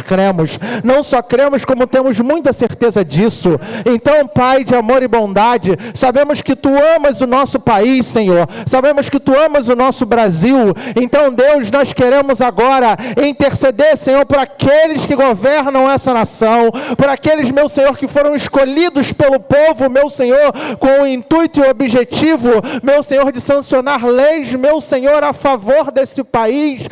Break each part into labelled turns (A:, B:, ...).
A: cremos. Não só cremos, como temos muita certeza disso. Então, Pai de amor e bondade, sabemos que Tu amas o nosso país, Senhor. Sabemos que Tu amas o nosso Brasil. Então, Deus, nós queremos agora interceder, Senhor, por aqueles que governam essa nação, por aqueles, meu Senhor, que foram escolhidos pelo povo, meu Senhor, com o intuito e o objetivo, meu Senhor, de sancionar leis, meu Senhor, a favor desse país,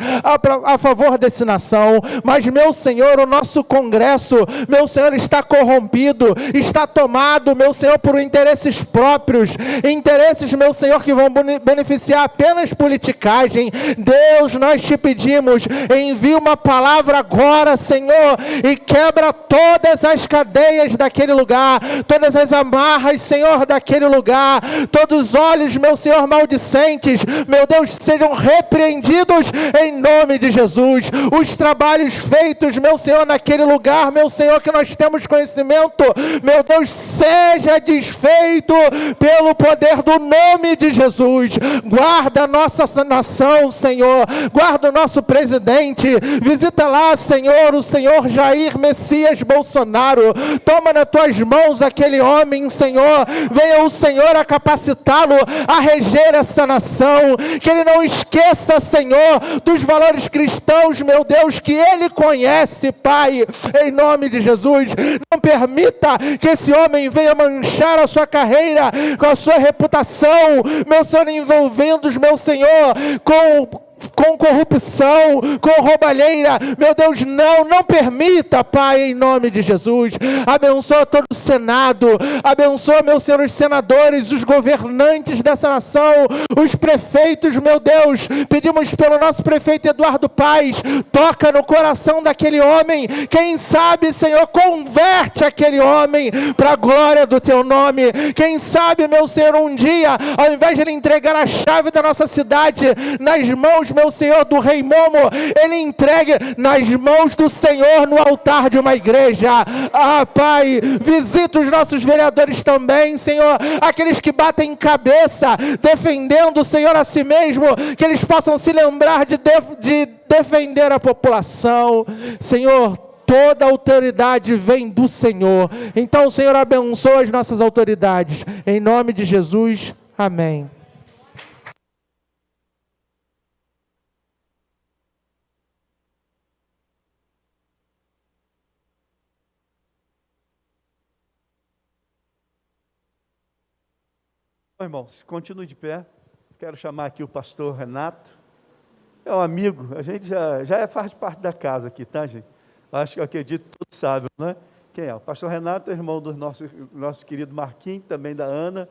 A: a favor dessa nação. Mas, meu Senhor, o nosso Congresso, meu Senhor, está corrompido, está tomado, meu Senhor, por interesses próprios, interesses, meu Senhor, que vão beneficiar apenas politicagem. Deus, nós te pedimos, envia uma palavra agora, Senhor, e quebra todas as cadeias daquele lugar, todas as amarras, Senhor, daquele lugar, todos os olhos, meu Senhor, maldicentes, meu Deus, sejam repreendidos em nome de Jesus. Os trabalhos feitos, meu Senhor, naquele lugar, meu Senhor, que nós temos conhecimento, meu Deus, seja desfeito pelo poder do nome de Jesus. Guarda a nossa nação, Senhor, guarda o nosso presidente, visita lá, Senhor, o Senhor Jair Messias Bolsonaro, toma nas tuas mãos aquele homem, Senhor, venha o Senhor a capacitá-lo a reger essa nação, que ele não esqueça, Senhor, dos valores cristãos, meu Deus, que ele conhece, Pai, em nome de Jesus. Não permita que esse homem venha manchar a sua carreira, com a sua reputação, meu Senhor, envolvendo-os, meu Senhor, com corrupção, com roubalheira, meu Deus, não permita, Pai, em nome de Jesus. Abençoa todo o Senado, abençoa, meu Senhor, os senadores, os governantes dessa nação, os prefeitos, meu Deus, pedimos pelo nosso prefeito Eduardo Paes, toca no coração daquele homem, quem sabe, Senhor, converte aquele homem para a glória do Teu nome, quem sabe, meu Senhor, um dia, ao invés de Ele entregar a chave da nossa cidade nas mãos, meu Senhor, do Rei Momo, Ele entregue nas mãos do Senhor no altar de uma igreja. Pai, visita os nossos vereadores também, Senhor, aqueles que batem cabeça, defendendo, Senhor, a si mesmo, que eles possam se lembrar de defender a população. Senhor, toda autoridade vem do Senhor. Então, Senhor, abençoa as nossas autoridades. Em nome de Jesus, amém.
B: Irmãos, continue de pé. Quero chamar aqui o pastor Renato. É um amigo, a gente já faz parte da casa aqui, tá, gente? Acho que eu acredito que todos sabem, né? Quem é? O pastor Renato é irmão do nosso querido Marquinhos, também da Ana.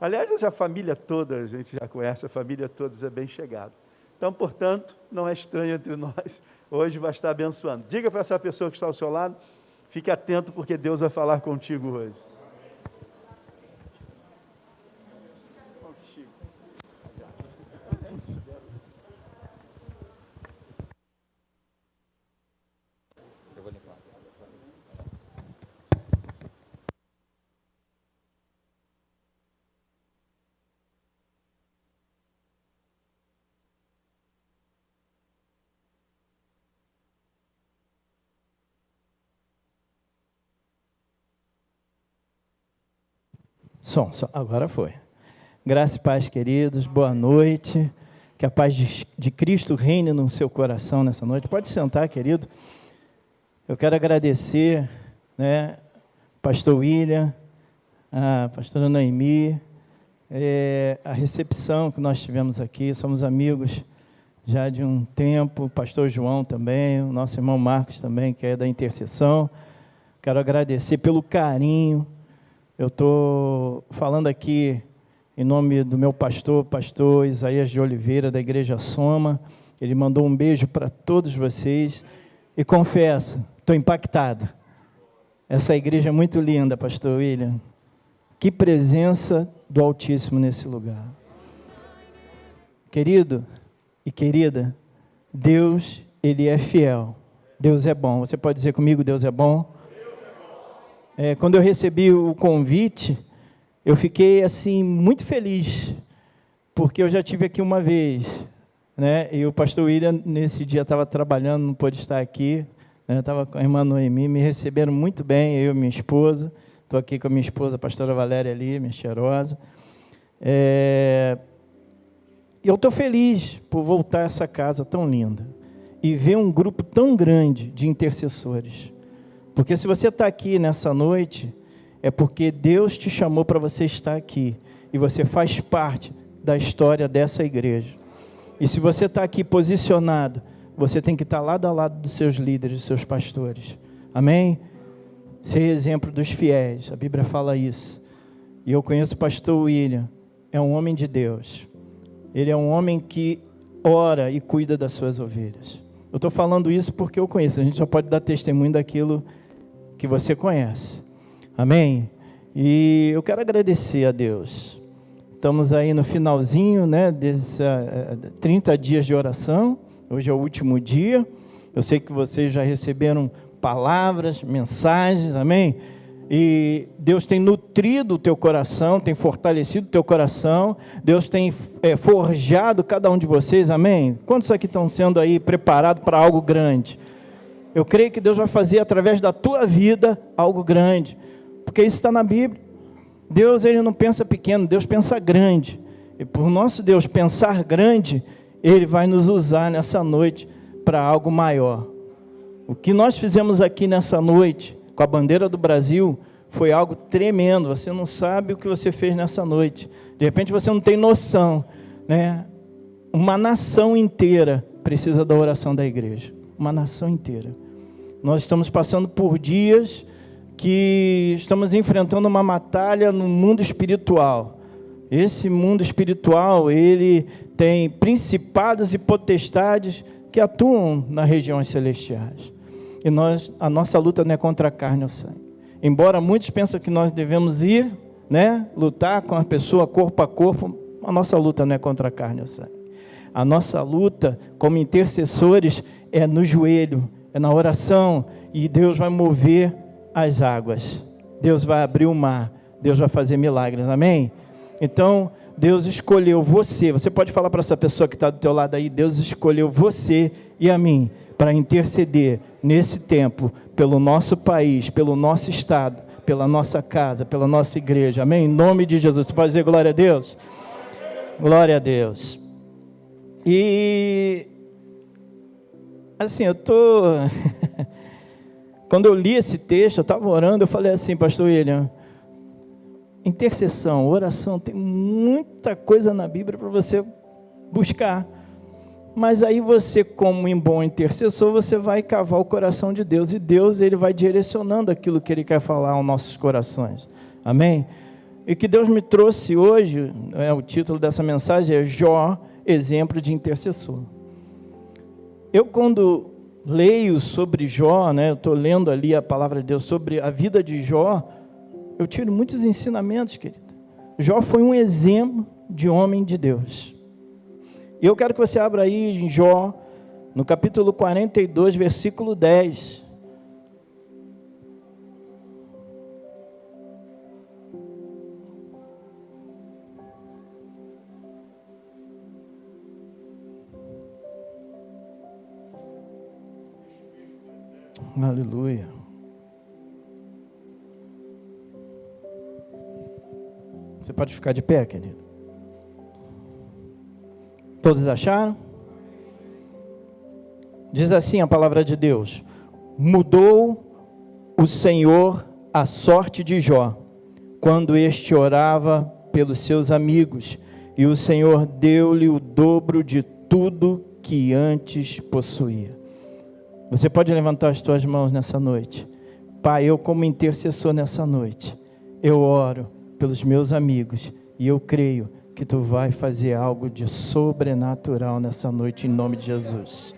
B: Aliás, a família toda, a gente já conhece, a família toda é bem chegada. Então, portanto, não é estranho entre nós. Hoje vai estar abençoando. Diga para essa pessoa que está ao seu lado, fique atento porque Deus vai falar contigo hoje.
C: Som, agora foi. Graça e paz, queridos, boa noite. Que a paz de Cristo reine no seu coração nessa noite. Pode sentar, querido. Eu quero agradecer, pastor William, a pastora Noemi, a recepção que nós tivemos aqui. Somos amigos já de um tempo. O pastor João também, o nosso irmão Marcos também, que é da intercessão. Quero agradecer pelo carinho. Eu estou falando aqui em nome do meu pastor Isaías de Oliveira, da Igreja Soma. Ele mandou um beijo para todos vocês. E confesso, estou impactado. Essa igreja é muito linda, pastor William. Que presença do Altíssimo nesse lugar. Querido e querida, Deus, Ele é fiel. Deus é bom. Você pode dizer comigo, Deus é bom? Quando eu recebi o convite, eu fiquei assim muito feliz, porque eu já tive aqui uma vez, e o pastor William nesse dia estava trabalhando, não pôde estar aqui, Eu estava com a irmã Noemi, me receberam muito bem, eu e minha esposa. Estou aqui com a minha esposa, a pastora Valéria ali, minha cheirosa. Eu estou feliz por voltar a essa casa tão linda e ver um grupo tão grande de intercessores. Porque se você está aqui nessa noite, é porque Deus te chamou para você estar aqui e você faz parte da história dessa igreja. E se você está aqui posicionado, você tem que estar lado a lado dos seus líderes, dos seus pastores. Amém? Ser exemplo dos fiéis, a Bíblia fala isso. E eu conheço o pastor William, é um homem de Deus. Ele é um homem que ora e cuida das suas ovelhas. Eu estou falando isso porque eu conheço, a gente só pode dar testemunho daquilo que você conhece. Amém? E eu quero agradecer a Deus. Estamos aí no finalzinho, né, desses 30 dias de oração. Hoje é o último dia. Eu sei que vocês já receberam palavras, mensagens, amém? E Deus tem nutrido o teu coração, tem fortalecido o teu coração. Deus tem forjado cada um de vocês, amém? Quantos aqui estão sendo aí preparados para algo grande? Eu creio que Deus vai fazer através da tua vida algo grande, porque isso está na Bíblia. Deus, Ele não pensa pequeno, Deus pensa grande. E por nosso Deus pensar grande, Ele vai nos usar nessa noite para algo maior. O que nós fizemos aqui nessa noite, com a bandeira do Brasil, foi algo tremendo. Você não sabe o que você fez nessa noite. De repente você não tem noção, né? Uma nação inteira precisa da oração da igreja. Uma nação inteira. Nós estamos passando por dias que estamos enfrentando uma batalha no mundo espiritual. Esse mundo espiritual, ele tem principados e potestades que atuam nas regiões celestiais. E a nossa luta não é contra a carne ou sangue. Embora muitos pensem que nós devemos ir, né, lutar com a pessoa corpo a corpo, a nossa luta não é contra a carne ou sangue. A nossa luta como intercessores é no joelho, é na oração, e Deus vai mover as águas. Deus vai abrir o mar, Deus vai fazer milagres, amém? Então, Deus escolheu você. Você pode falar para essa pessoa que está do teu lado aí, Deus escolheu você e a mim para interceder nesse tempo pelo nosso país, pelo nosso estado, pela nossa casa, pela nossa igreja, amém? Em nome de Jesus. Você pode dizer glória a Deus? Glória a Deus. E assim, quando eu li esse texto, eu estava orando, eu falei assim, pastor William, intercessão, oração, tem muita coisa na Bíblia para você buscar. Mas aí você, como um bom intercessor, você vai cavar o coração de Deus. E Deus, Ele vai direcionando aquilo que Ele quer falar aos nossos corações. Amém? E que Deus me trouxe hoje, o título dessa mensagem é Jó, exemplo de intercessor. Eu, quando leio sobre Jó, né, eu estou lendo ali a palavra de Deus sobre a vida de Jó, eu tiro muitos ensinamentos, querido. Jó foi um exemplo de homem de Deus. E eu quero que você abra aí em Jó, no capítulo 42, versículo 10. Aleluia. Você pode ficar de pé, querido. Todos acharam? Diz assim a palavra de Deus: mudou o Senhor a sorte de Jó, quando este orava pelos seus amigos, e o Senhor deu-lhe o dobro de tudo que antes possuía. Você pode levantar as tuas mãos nessa noite. Pai, eu como intercessor nessa noite, eu oro pelos meus amigos, e eu creio que Tu vai fazer algo de sobrenatural nessa noite, em nome de Jesus.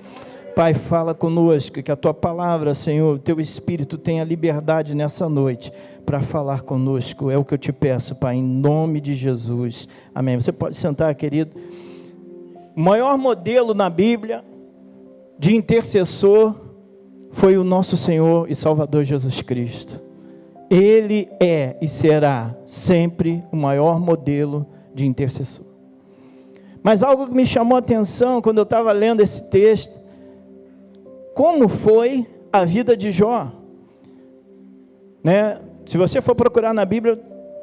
C: Pai, fala conosco, que a Tua palavra, Senhor, o Teu Espírito tenha liberdade nessa noite, para falar conosco, é o que eu Te peço, Pai, em nome de Jesus, amém. Você pode sentar, querido. O maior modelo na Bíblia, de intercessor, foi o nosso Senhor e Salvador Jesus Cristo. Ele é e será sempre o maior modelo de intercessor. Mas algo que me chamou a atenção quando eu estava lendo esse texto, como foi a vida de Jó, né? Se você for procurar na Bíblia,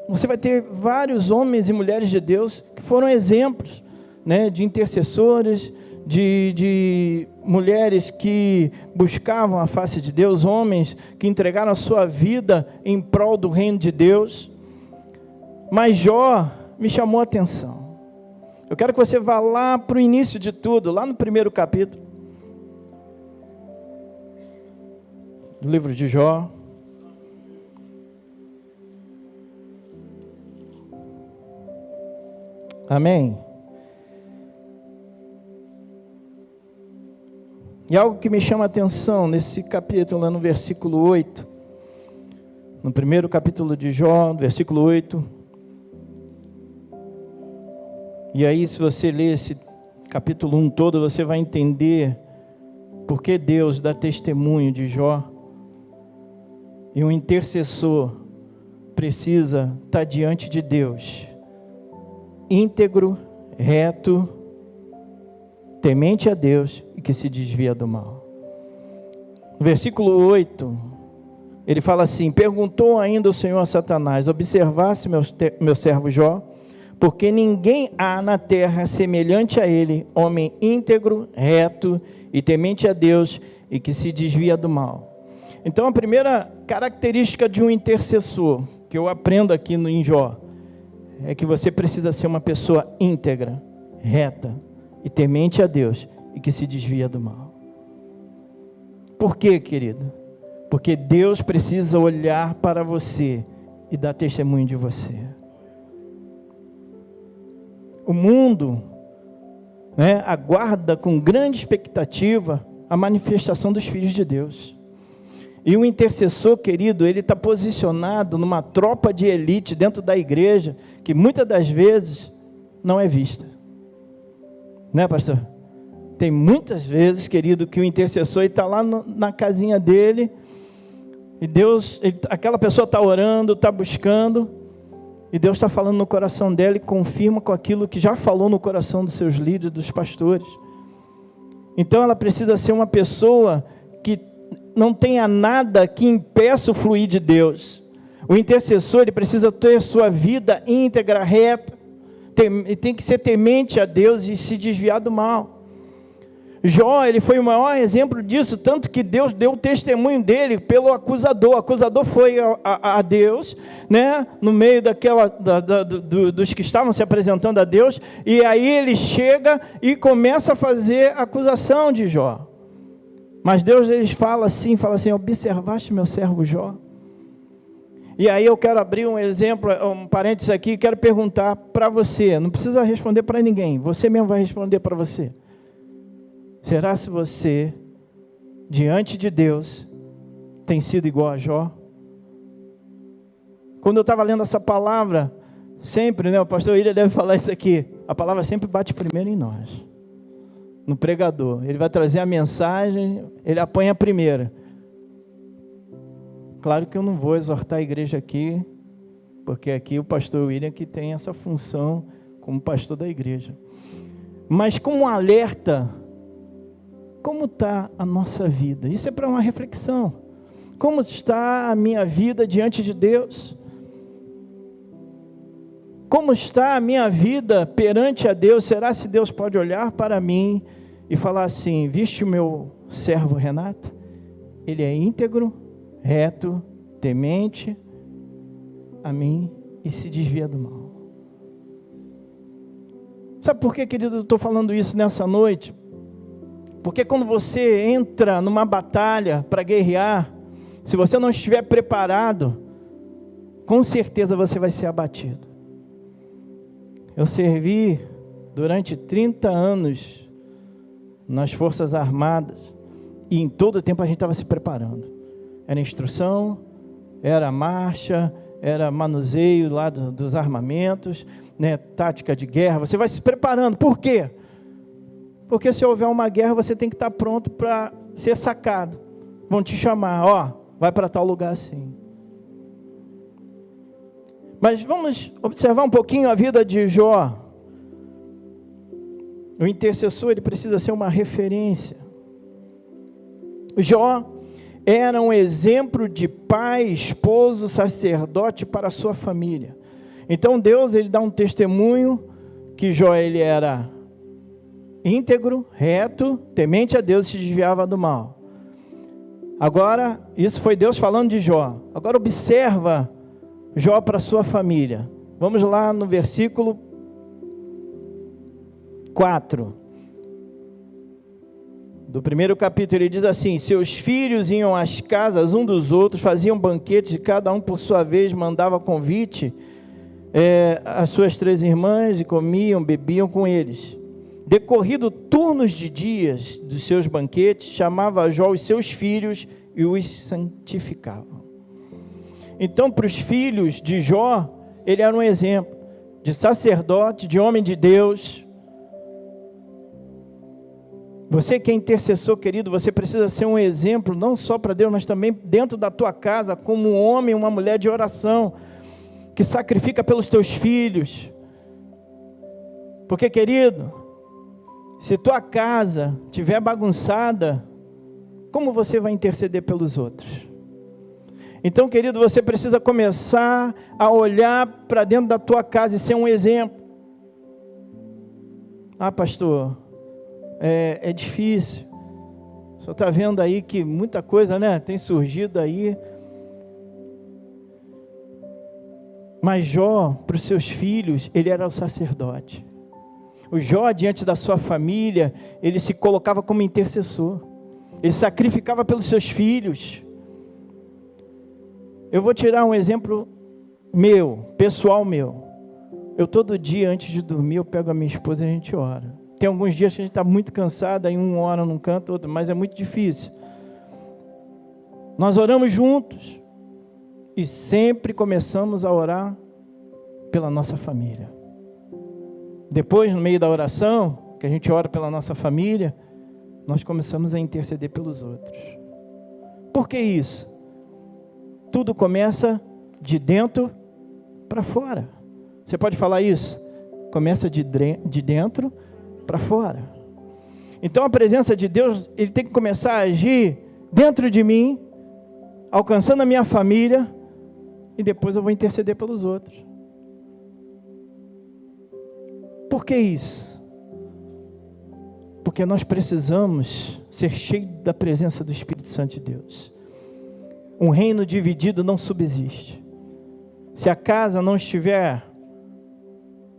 C: você vai ter vários homens e mulheres de Deus que foram exemplos, né, de intercessores, de mulheres que buscavam a face de Deus, homens que entregaram a sua vida em prol do reino de Deus. Mas Jó me chamou a atenção. Eu quero que você vá lá para o início de tudo, lá no primeiro capítulo do livro de Jó. Amém? E algo que me chama a atenção nesse capítulo, lá no versículo 8, no primeiro capítulo de Jó, versículo 8, e aí se você ler esse capítulo 1 todo, você vai entender por que Deus dá testemunho de Jó, e um intercessor precisa estar diante de Deus, íntegro, reto, temente a Deus e que se desvia do mal. No versículo 8, ele fala assim: perguntou ainda o Senhor a Satanás: observasse meu servo Jó, porque ninguém há na terra semelhante a ele, homem íntegro, reto e temente a Deus e que se desvia do mal. Então a primeira característica de um intercessor, que eu aprendo aqui em Jó, é que você precisa ser uma pessoa íntegra, reta e temente a Deus e que se desvia do mal. Por quê, querido? Porque Deus precisa olhar para você e dar testemunho de você. O mundo, né, aguarda com grande expectativa a manifestação dos filhos de Deus. E o intercessor, querido, ele está posicionado numa tropa de elite dentro da igreja, que muitas das vezes não é vista. Né, pastor? Tem muitas vezes, querido, que o intercessor está lá na casinha dele, e Deus, aquela pessoa está orando, está buscando, e Deus está falando no coração dela e confirma com aquilo que já falou no coração dos seus líderes, dos pastores. Então ela precisa ser uma pessoa que não tenha nada que impeça o fluir de Deus. O intercessor, ele precisa ter sua vida íntegra, reta, tem que ser temente a Deus e se desviar do mal. Jó, ele foi o maior exemplo disso, tanto que Deus deu o testemunho dele pelo acusador. O acusador foi a Deus, né, no meio dos que estavam se apresentando a Deus, e aí ele chega e começa a fazer acusação de Jó. Mas Deus, ele fala assim, observaste meu servo Jó? E aí eu quero abrir um exemplo, um parênteses aqui, quero perguntar para você, não precisa responder para ninguém, você mesmo vai responder para você. Será se você, diante de Deus, tem sido igual a Jó? Quando eu estava lendo essa palavra, sempre, né, o pastor William deve falar isso aqui, a palavra sempre bate primeiro em nós, no pregador. Ele vai trazer a mensagem, ele apanha primeiro. Claro que eu não vou exortar a igreja aqui, porque aqui o pastor William que tem essa função como pastor da igreja. Mas como um alerta, como está a nossa vida? Isso é para uma reflexão. Como está a minha vida diante de Deus? Como está a minha vida perante a Deus? Será se Deus pode olhar para mim e falar assim: viste o meu servo Renato? Ele é íntegro, reto, temente a mim e se desvia do mal. Sabe por que, querido, eu estou falando isso nessa noite? Porque quando você entra numa batalha para guerrear, se você não estiver preparado, com certeza você vai ser abatido. Eu servi durante 30 anos nas Forças Armadas, e em todo o tempo a gente estava se preparando. Era instrução, era marcha, era manuseio lá dos armamentos, né, tática de guerra, você vai se preparando. Por quê? Porque se houver uma guerra, você tem que estar pronto para ser sacado. Vão te chamar, ó, vai para tal lugar assim. Mas vamos observar um pouquinho a vida de Jó. O intercessor, ele precisa ser uma referência. Jó, era um exemplo de pai, esposo, sacerdote para a sua família. Então Deus, ele dá um testemunho que Jó, ele era íntegro, reto, temente a Deus e se desviava do mal. Agora, isso foi Deus falando de Jó. Agora observa Jó para a sua família. Vamos lá no versículo 4. Do primeiro capítulo, ele diz assim: seus filhos iam às casas um dos outros, faziam banquetes, e cada um por sua vez mandava convite às suas 3 irmãs, e comiam, bebiam com eles. Decorrido turnos de dias dos seus banquetes, chamava Jó os seus filhos e os santificava. Então, para os filhos de Jó, ele era um exemplo de sacerdote, de homem de Deus. Você que é intercessor, querido, você precisa ser um exemplo, não só para Deus, mas também dentro da tua casa, como um homem, uma mulher de oração, que sacrifica pelos teus filhos. Porque, querido, se tua casa estiver bagunçada, como você vai interceder pelos outros? Então, querido, você precisa começar a olhar para dentro da tua casa e ser um exemplo. Ah, pastor, é difícil. O senhor está vendo aí que muita coisa, né, tem surgido aí. Mas Jó, para os seus filhos, ele era o sacerdote. O Jó, diante da sua família, ele se colocava como intercessor. Ele sacrificava pelos seus filhos. Eu vou tirar um exemplo meu, pessoal meu. Eu todo dia, antes de dormir, eu pego a minha esposa e a gente ora. Tem alguns dias que a gente está muito cansado, aí um ora num canto, outro, mas é muito difícil. Nós oramos juntos. E sempre começamos a orar pela nossa família. Depois, no meio da oração, que a gente ora pela nossa família, nós começamos a interceder pelos outros. Por que isso? Tudo começa de dentro para fora. Você pode falar isso? Começa de dentro para fora. Então a presença de Deus, ele tem que começar a agir dentro de mim, alcançando a minha família, e depois eu vou interceder pelos outros. Por que isso? Porque nós precisamos ser cheios da presença do Espírito Santo de Deus. Um reino dividido não subsiste. Se a casa não estiver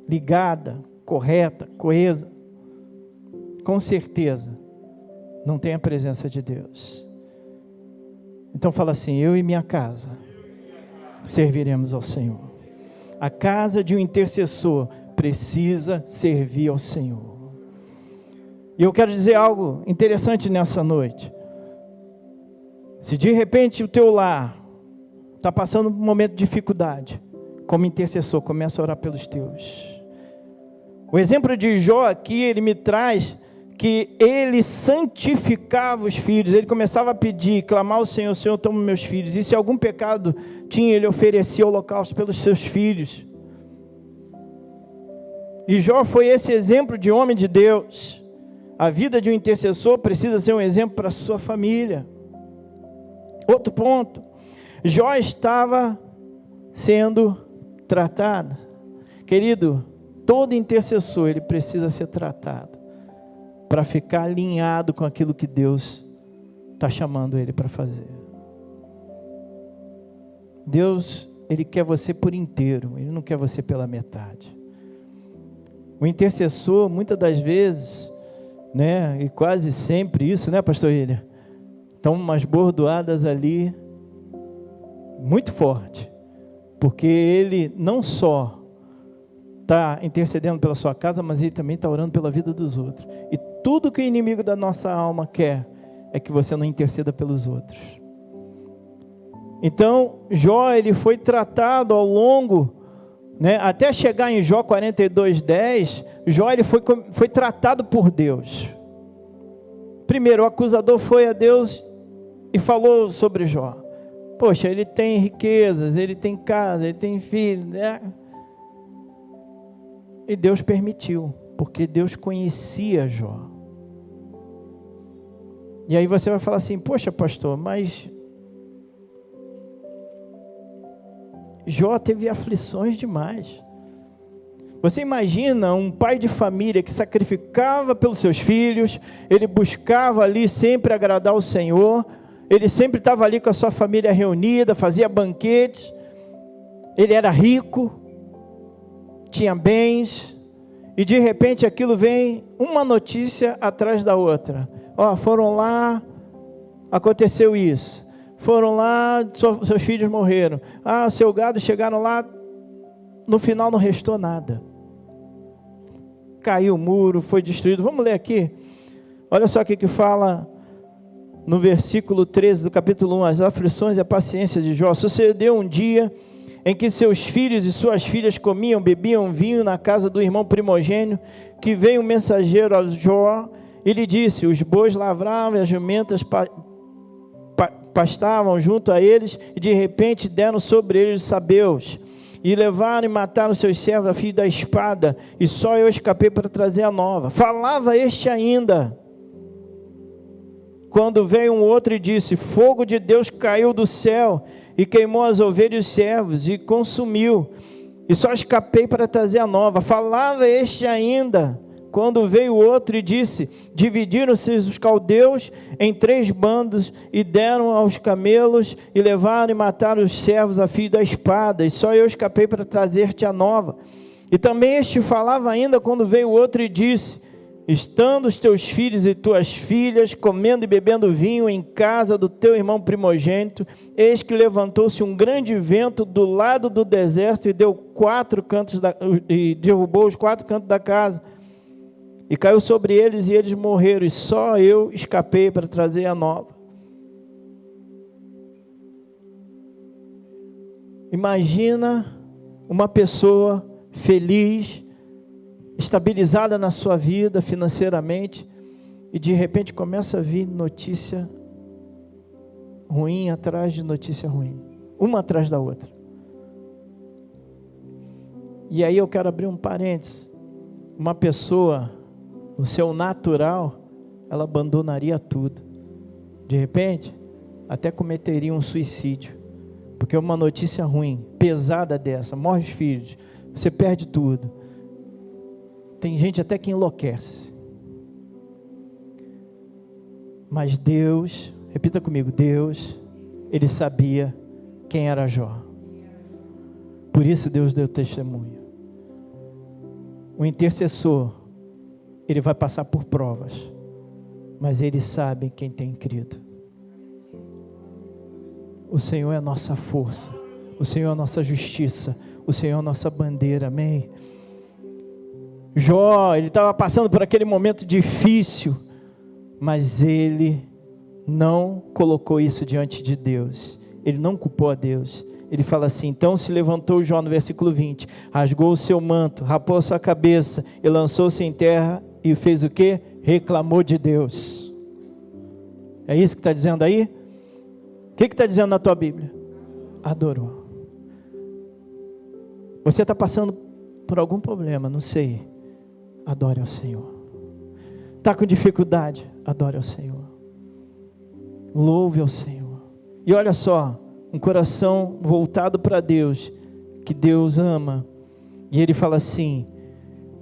C: ligada, correta, coesa, com certeza não tem a presença de Deus. Então fala assim: eu e minha casa serviremos ao Senhor. A casa de um intercessor precisa servir ao Senhor. E eu quero dizer algo interessante nessa noite. Se de repente o teu lar está passando por um momento de dificuldade, como intercessor, começa a orar pelos teus. O exemplo de Jó aqui, ele me traz que ele santificava os filhos. Ele começava a pedir, clamar ao Senhor: Senhor, toma meus filhos. E se algum pecado tinha, ele oferecia holocausto pelos seus filhos. E Jó foi esse exemplo de homem de Deus. A vida de um intercessor precisa ser um exemplo para a sua família. Outro ponto: Jó estava sendo tratado. Querido, todo intercessor, ele precisa ser tratado para ficar alinhado com aquilo que Deus está chamando ele para fazer. Deus, ele quer você por inteiro, ele não quer você pela metade. O intercessor, muitas das vezes, né, e quase sempre isso, né, pastor William? Estão umas bordoadas ali, muito forte, porque ele não só está intercedendo pela sua casa, mas ele também está orando pela vida dos outros. E tudo que o inimigo da nossa alma quer é que você não interceda pelos outros. Então, Jó, ele foi tratado ao longo, né, até chegar em Jó 42:10, Jó ele foi tratado por Deus. Primeiro, o acusador foi a Deus e falou sobre Jó. Poxa, ele tem riquezas, ele tem casa, ele tem filho, né? E Deus permitiu, porque Deus conhecia Jó. E aí você vai falar assim: poxa, pastor, mas Jó teve aflições demais. Você imagina um pai de família que sacrificava pelos seus filhos, ele buscava ali sempre agradar o Senhor, ele sempre estava ali com a sua família reunida, fazia banquetes, ele era rico, tinha bens, e de repente aquilo vem uma notícia atrás da outra. Ó, foram lá, aconteceu isso. Foram lá, seus filhos morreram. Ah, seu gado chegaram lá, no final não restou nada. Caiu o muro, foi destruído. Vamos ler aqui. Olha só o que fala no versículo 13 do capítulo 1. As aflições e a paciência de Jó. Sucedeu um dia em que seus filhos e suas filhas comiam, bebiam vinho na casa do irmão primogênito, que veio um mensageiro a Jó e lhe disse: os bois lavravam e as jumentas pastavam junto a eles, e de repente deram sobre eles os sabeus, e levaram e mataram seus servos a fio da espada, e só eu escapei para trazer a nova. Falava este ainda, quando veio um outro e disse: fogo de Deus caiu do céu, e queimou as ovelhas e os servos, e consumiu, e só escapei para trazer a nova. Falava este ainda, quando veio outro e disse: dividiram-se os caldeus em 3 bandos, e deram aos camelos, e levaram e mataram os servos a fio da espada, e só eu escapei para trazer-te a nova. E também este falava ainda, quando veio outro e disse: estando os teus filhos e tuas filhas comendo e bebendo vinho em casa do teu irmão primogênito, eis que levantou-se um grande vento do lado do deserto, e derrubou os 4 cantos da casa, e caiu sobre eles, e eles morreram, e só eu escapei para trazer a nova. Imagina uma pessoa feliz, estabilizada na sua vida financeiramente, e de repente começa a vir notícia ruim atrás de notícia ruim, uma atrás da outra. E aí eu quero abrir um parênteses. Uma pessoa, no seu natural, ela abandonaria tudo. De repente, até cometeria um suicídio, porque uma notícia ruim, pesada dessa, morre os filhos, você perde tudo. Tem gente até que enlouquece. Mas Deus, repita comigo, Deus, Ele sabia quem era Jó. Por isso Deus deu testemunho. O intercessor, ele vai passar por provas, mas ele sabe quem tem crido. O Senhor é a nossa força, o Senhor é a nossa justiça, o Senhor é a nossa bandeira, amém? Jó, ele estava passando por aquele momento difícil, mas ele não colocou isso diante de Deus, ele não culpou a Deus. Ele fala assim: então se levantou Jó, no versículo 20, rasgou o seu manto, rapou a sua cabeça, e lançou-se em terra, e fez o quê? Reclamou de Deus. É isso que está dizendo aí? O que está dizendo na tua Bíblia? Adorou. Você está passando por algum problema, não sei, adore ao Senhor. Está com dificuldade, adore ao Senhor, louve ao Senhor. E olha só, um coração voltado para Deus, que Deus ama, e ele fala assim: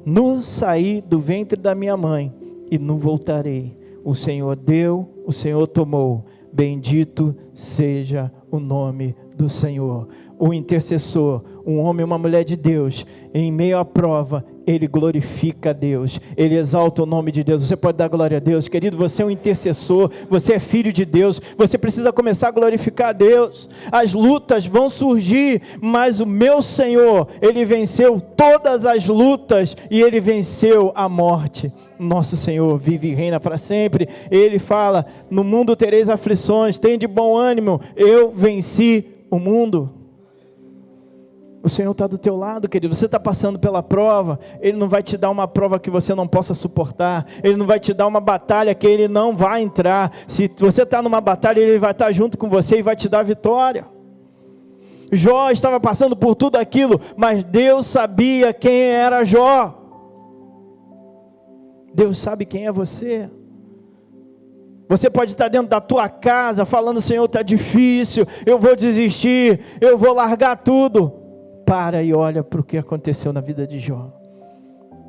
C: no saí do ventre da minha mãe, e não voltarei. O Senhor deu, o Senhor tomou, bendito seja o nome do Senhor. O intercessor, um homem e uma mulher de Deus, em meio à prova, ele glorifica a Deus, ele exalta o nome de Deus. Você pode dar glória a Deus, querido. Você é um intercessor, você é filho de Deus, você precisa começar a glorificar a Deus. As lutas vão surgir, mas o meu Senhor, ele venceu todas as lutas, e ele venceu a morte. Nosso Senhor vive e reina para sempre. Ele fala: no mundo tereis aflições, tem de bom ânimo, eu venci o mundo. O Senhor está do teu lado, querido. Você está passando pela prova, Ele não vai te dar uma prova que você não possa suportar, Ele não vai te dar uma batalha que Ele não vai entrar. Se você está numa batalha, Ele vai estar junto com você e vai te dar vitória. Jó estava passando por tudo aquilo, mas Deus sabia quem era Jó. Deus sabe quem é você. Você pode estar dentro da tua casa falando: Senhor, está difícil, eu vou desistir, eu vou largar tudo. Para e olha para o que aconteceu na vida de Jó.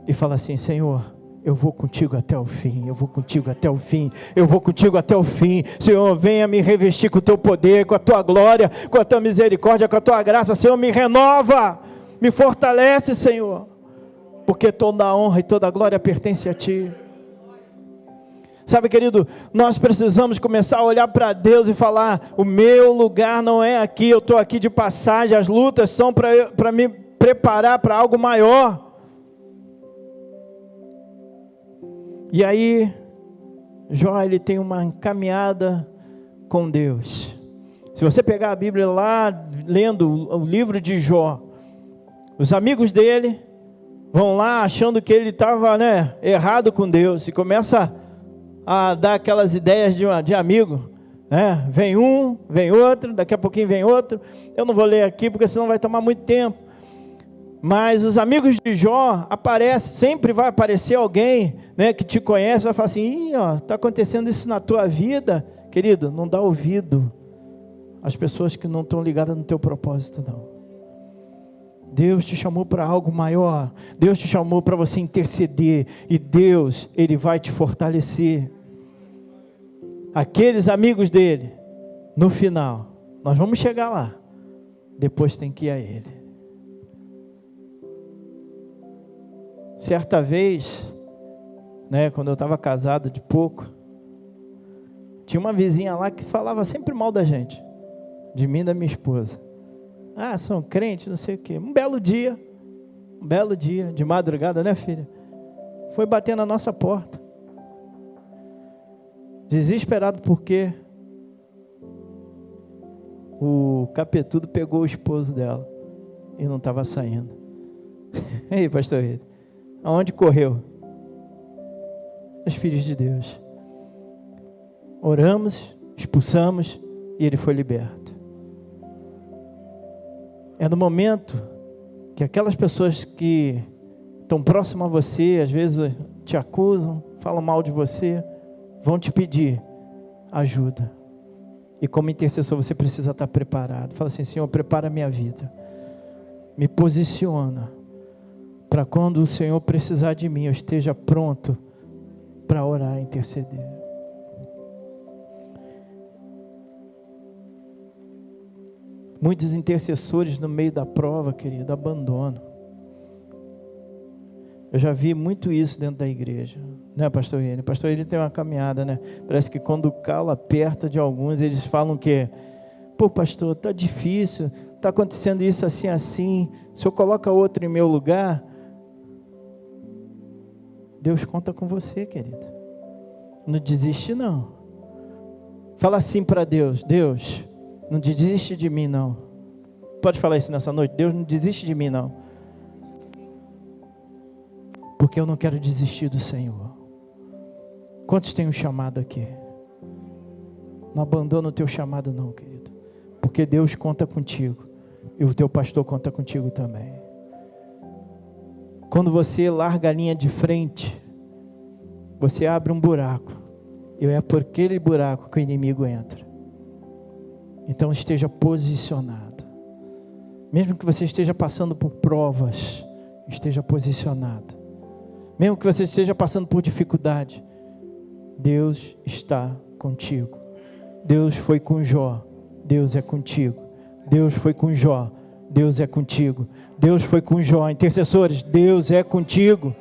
C: E fala assim: Senhor, eu vou contigo até o fim, eu vou contigo até o fim, eu vou contigo até o fim. Senhor, venha me revestir com o teu poder, com a tua glória, com a tua misericórdia, com a tua graça. Senhor, me renova, me fortalece, Senhor, porque toda a honra e toda a glória pertence a Ti. Sabe, querido, nós precisamos começar a olhar para Deus e falar: o meu lugar não é aqui, eu estou aqui de passagem, as lutas são para me preparar para algo maior. E aí, Jó, ele tem uma caminhada com Deus. Se você pegar a Bíblia lá, lendo o livro de Jó, os amigos dele vão lá achando que ele estava, errado com Deus, e começa a dar aquelas ideias de amigo, vem um, vem outro, daqui a pouquinho vem outro. Eu não vou ler aqui porque senão vai tomar muito tempo. Mas os amigos de Jó aparecem, sempre vai aparecer alguém, que te conhece, vai falar assim: está acontecendo isso na tua vida. Querido, não dá ouvido às pessoas que não estão ligadas no teu propósito, não. Deus te chamou para algo maior, Deus te chamou para você interceder, e Deus, Ele vai te fortalecer. Aqueles amigos dele, no final, nós vamos chegar lá, depois tem que ir a Ele. Certa vez, quando eu estava casado de pouco, tinha uma vizinha lá que falava sempre mal da gente, de mim e da minha esposa. São crentes, não sei o quê. Um belo dia, de madrugada, filha? Foi bater na nossa porta. Desesperado porque o capetudo pegou o esposo dela e não estava saindo. E aí, pastor Rede, aonde correu? Os filhos de Deus. Oramos, expulsamos e ele foi liberto. É no momento que aquelas pessoas que estão próximas a você, às vezes te acusam, falam mal de você, vão te pedir ajuda. E como intercessor você precisa estar preparado. Fala assim: Senhor, prepara a minha vida, me posiciona, para quando o Senhor precisar de mim, eu esteja pronto para orar e interceder. Muitos intercessores no meio da prova, querido, abandonam. Eu já vi muito isso dentro da igreja, pastor Ele? Pastor Ele tem uma caminhada, Parece que quando o calo aperta de alguns, eles falam que: pô, pastor, está difícil, está acontecendo isso assim, assim, o senhor coloca outro em meu lugar. Deus conta com você, querido. Não desiste, não. Fala assim para Deus: Deus, não desiste de mim, não. Pode falar isso nessa noite: Deus, não desiste de mim, não. Porque eu não quero desistir do Senhor. Quantos têm um chamado aqui? Não abandona o teu chamado, não, querido. Porque Deus conta contigo. E o teu pastor conta contigo também. Quando você larga a linha de frente, você abre um buraco. E é por aquele buraco que o inimigo entra. Então esteja posicionado. Mesmo que você esteja passando por provas, esteja posicionado. Mesmo que você esteja passando por dificuldade, Deus está contigo. Deus foi com Jó, Deus é contigo. Deus foi com Jó, Deus é contigo. Deus foi com Jó. Intercessores, Deus é contigo.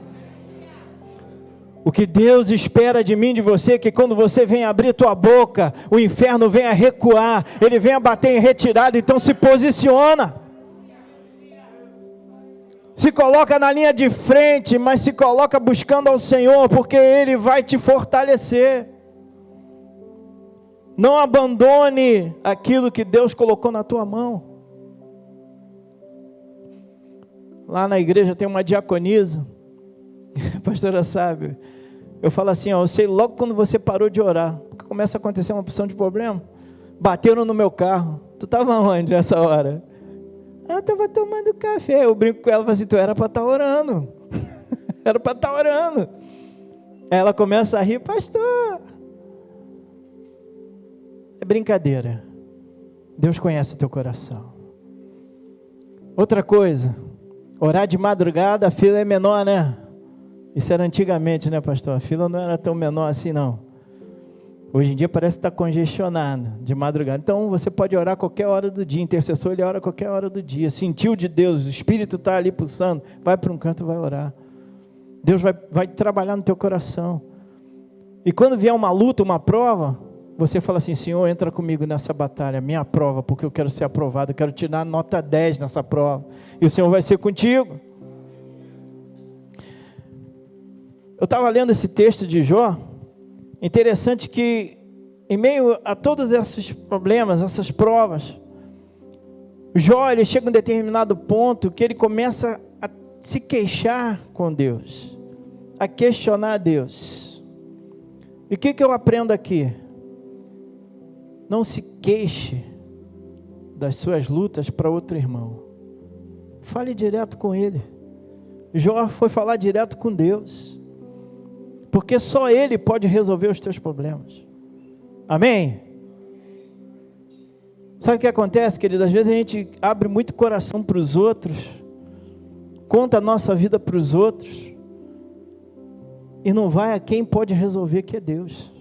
C: O que Deus espera de mim, de você, é que quando você vem abrir tua boca, o inferno venha recuar, ele venha bater em retirada. Então se posiciona, se coloca na linha de frente, mas se coloca buscando ao Senhor, porque Ele vai te fortalecer. Não abandone aquilo que Deus colocou na tua mão. Lá na igreja tem uma diaconisa, a pastora sabe, eu falo assim, eu sei logo quando você parou de orar, porque começa a acontecer uma opção de problema. Bateram no meu carro. Tu estava onde nessa hora? Eu estava tomando café. Eu brinco com ela e falo assim: tu era para estar orando. Era para estar orando. Ela começa a rir: pastor, é brincadeira. Deus conhece o teu coração. Outra coisa, orar de madrugada, a fila é menor, né? Isso era antigamente, né, pastor? A fila não era tão menor assim, não. Hoje em dia parece que está congestionado de madrugada. Então você pode orar a qualquer hora do dia. Intercessor, ele ora a qualquer hora do dia. Sentiu de Deus, o Espírito está ali pulsando, vai para um canto e vai orar. Deus vai trabalhar no teu coração. E quando vier uma luta, uma prova, você fala assim: Senhor, entra comigo nessa batalha, minha prova, porque eu quero ser aprovado, eu quero tirar nota 10 nessa prova. E o Senhor vai ser contigo. Eu estava lendo esse texto de Jó. Interessante que, em meio a todos esses problemas, essas provas, Jó, ele chega a um determinado ponto que ele começa a se queixar com Deus, a questionar a Deus. E o que eu aprendo aqui? Não se queixe das suas lutas para outro irmão. Fale direto com ele. Jó foi falar direto com Deus, porque só Ele pode resolver os teus problemas. Amém? Sabe o que acontece, querido? Às vezes a gente abre muito coração para os outros, conta a nossa vida para os outros, e não vai a quem pode resolver, que é Deus.